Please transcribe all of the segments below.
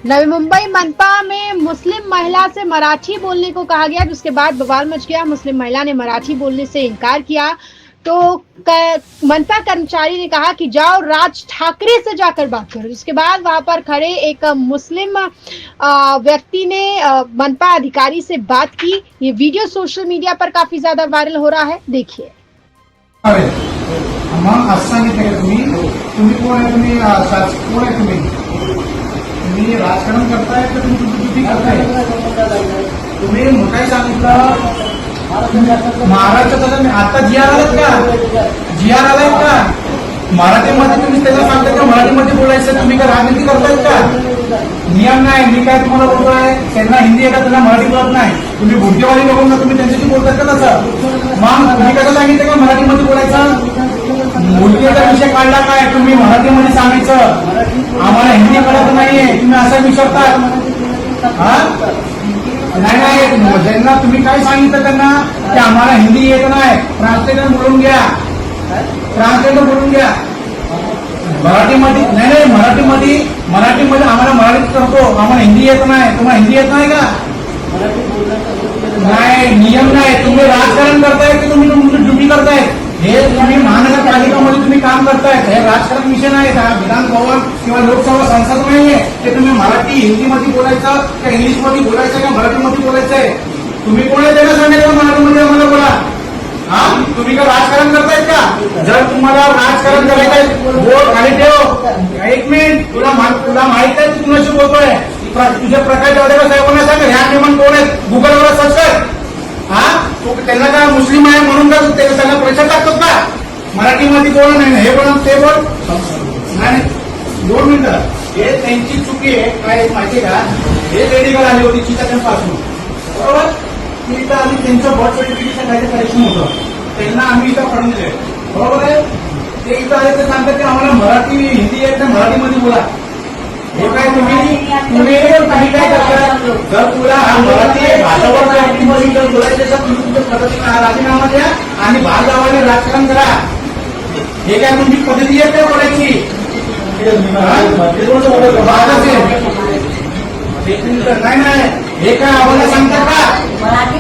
नवी मुंबई मनपा में मुस्लिम महिला से मराठी बोलने को कहा गया, जिसके बाद बवाल मच गया। मुस्लिम महिला ने मराठी बोलने से इनकार किया तो मनपा कर्मचारी ने कहा कि जाओ राज ठाकरे से जाकर बात करो। जिसके बाद वहां पर खड़े एक मुस्लिम व्यक्ति ने मनपा अधिकारी से बात की। ये वीडियो सोशल मीडिया पर काफी ज्यादा वायरल हो रहा है, देखिए। मग असं सांगितलं का तुम्ही कोण आहे? तुम्ही कोण आहे? तुम्ही राजकारण करताय का तुम्ही तुमची ड्युटी करताय? तुम्ही काय सांगितलं? महाराष्ट्राचा आता जी आर आलात का? जी आर आलाय का? मराठीमध्ये तुम्ही त्याला सांगता का मराठीमध्ये बोलायचं? तुम्ही काय राजनीती करतायत का? नियम नाही. मी काय तुम्हाला बोलतोय, त्यांना हिंदी येतात, त्यांना मराठी बोलत नाही. तुम्ही बुद्धिवादी लोकांना तुम्ही त्यांच्याशी बोलतात का तसं? मग तुम्ही कसं सांगितलं का मराठीमध्ये बोलायचं? मुलगीचा विषय काढला काय? तुम्ही मराठीमध्ये सांगायचं, आम्हाला हिंदी कळत नाहीये, तुम्ही असं विचारता? हा नाही, ज्यांना तुम्ही काय सांगितलं त्यांना की आम्हाला हिंदी येत नाही, ट्रान्सलेटर बोलून घ्या, ट्रान्सलेटर बोलून घ्या. मराठीमध्ये नाही, मराठीमध्ये आम्हाला मराठीत करतो, आम्हाला हिंदी येत नाही. तुम्हाला हिंदी येत नाही का? नाही, नियम नाही. तुम्ही राजकारण करताय की तुम्ही तुमची ड्युटी करताय? हे तुम्ही महानगरपालिकामध्ये तुम्ही काम करताय, हे राजकारण विषय नाही. विधान भवन किंवा लोकसभा संसद नाहीये ते तुम्ही मराठी हिंदीमध्ये बोलायचं का इंग्लिशमध्ये बोलायचं का मराठीमध्ये बोलायचंय? तुम्ही कोण आहे त्यांना सांगायचं मराठीमध्ये आम्हाला बोला. हा, तुम्ही का राजकारण करतायत का? जर तुम्हाला राजकारण करायचंय बोट खाली ठेव. एक मिनिट, तुला माहित आहे तू कुणाशी बोलतोय? तुझ्या प्रकाश जावडेकर साहेबांना सांग ह्या नियमन कोण आहेत, गुगलवर सर्च कर. हा, त्यांना काय मुस्लिम आहे म्हणून का त्यांना प्रचार टाकतात का? मराठीमध्ये बोल नाही, हे बोल ते बोल नाही. 2 मिनिटं, हे त्यांची चुकी आहे. काय माहिती का? हे लेडीकडे आली होती चिकापासून, बरोबर? इथं आम्ही त्यांचं बर्थ सर्टिफिकेशन काय करेक्शन होतं, त्यांना आम्ही इथं पडून दिले, बरोबर आहे? ते इथं आले ते सांगतात की आम्हाला मराठी हिंदी येत नाही, मराठीमध्ये बोला. हे काय तुम्ही काही काय करता? जर तुला मराठी भाषावर जर बोलायचं तर तुम्ही तुमच्या पद्धतीने राजीनामा द्या आणि भागावाने राजकारण करा. हे काय तुमची पद्धती आहे काय बोलायची? नाही, हे काय आम्हाला सांगतात का? मराठी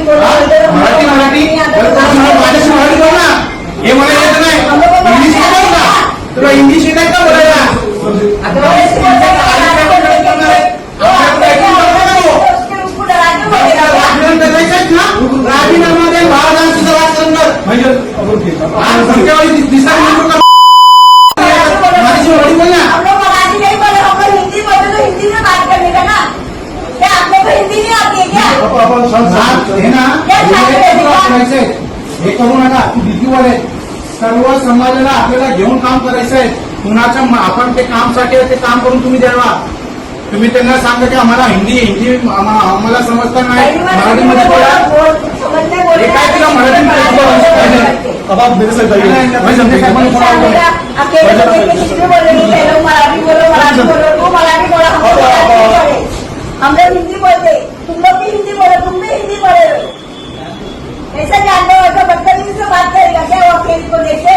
माझ्याशी मराठी बोल ना. हे मला येत नाही, इंग्लिश बोल ना. तुला इंग्लिश येत आहे का बोलायला? राजीनामा दे, महाराजांचं राजकारण कर. म्हणजे दिसा माझी मराठी बोल ना. हे करू नका. तू भीतीवर आहे. सर्व समाजाला आपल्याला घेऊन काम करायचंय. कुणाच्या आपण ते कामसाठी ते काम करून तुम्ही द्यावा. तुम्ही त्यांना सांगा की आम्हाला हिंदी आम्हाला समजता नाही, मराठीमध्ये बोला. हे काय तिला मराठी हम लोग हिंदी बोलते, तुम लोग भी हिंदी बोलो, तुम भी हिंदी बोले. ऐसा जानते हो, ऐसा बदतमीजी से बात करेगा क्या वो अकेले को देखे?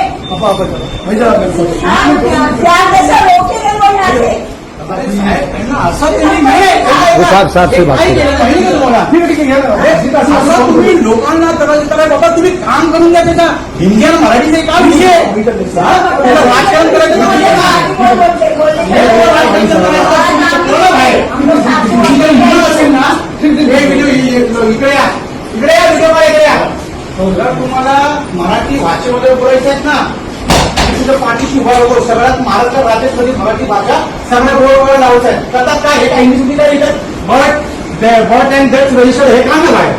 ध्यान जैसा रोकेगा वो यहाँ से. तुम्ही लोकांना करायचं बाबा, तुम्ही काम करून द्या. त्याचा हिंदी आणि मराठीचे का विषय? राजकारण करायचं असेल ना, इकडे या, इकडे या. जर तुम्हाला मराठी भाषेमध्ये बोलायचं आहेत ना, तुझ्या पाठीशी बरोबर सगळ्यात महाराष्ट्र राज्यामध्ये मराठी भाषा सगळ्या बरोबर लावायचं आहे. करतात काय? हे काय इंग्लिश काय येतात? बट अँड डेथ रजिस्टर हे काम आहे.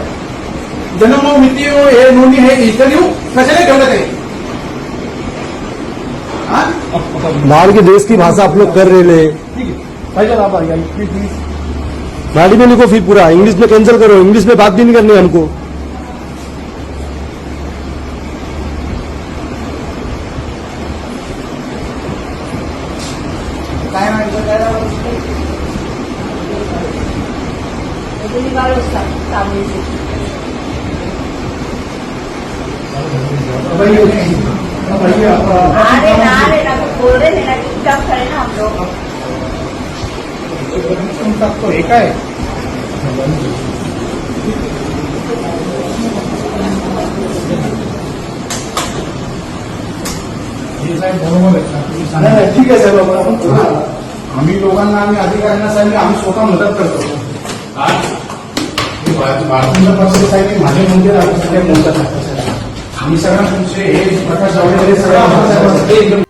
जन्म मिती हे नोंदणी हे इथं देऊ कशाला ठेवलं ते? बाहर के देश की भाषा आप लोग कर रहे हैं. मराठी में लिखो, फिर पूरा इंग्लिश में कैंसिल करो. इंग्लिश में बात भी नहीं करनी हमको. काय माहिती काय बोल रहे हैं ना, चुपचाप खड़े ना हम लोग. टाकतो हे काय हे साहेब बरोबर आहे का? तुम्ही सांगा. ठीक आहे साहेब आपण करू. आम्ही लोकांना आम्ही अधिकाऱ्यांना सांगितलं आम्ही स्वतः मदत करतो भारतीय पक्ष साहेब माझे मंदिर आम्ही सगळे म्हणतात आम्ही सगळ्या तुमचे हे प्रकाश जावडेकर हे सगळं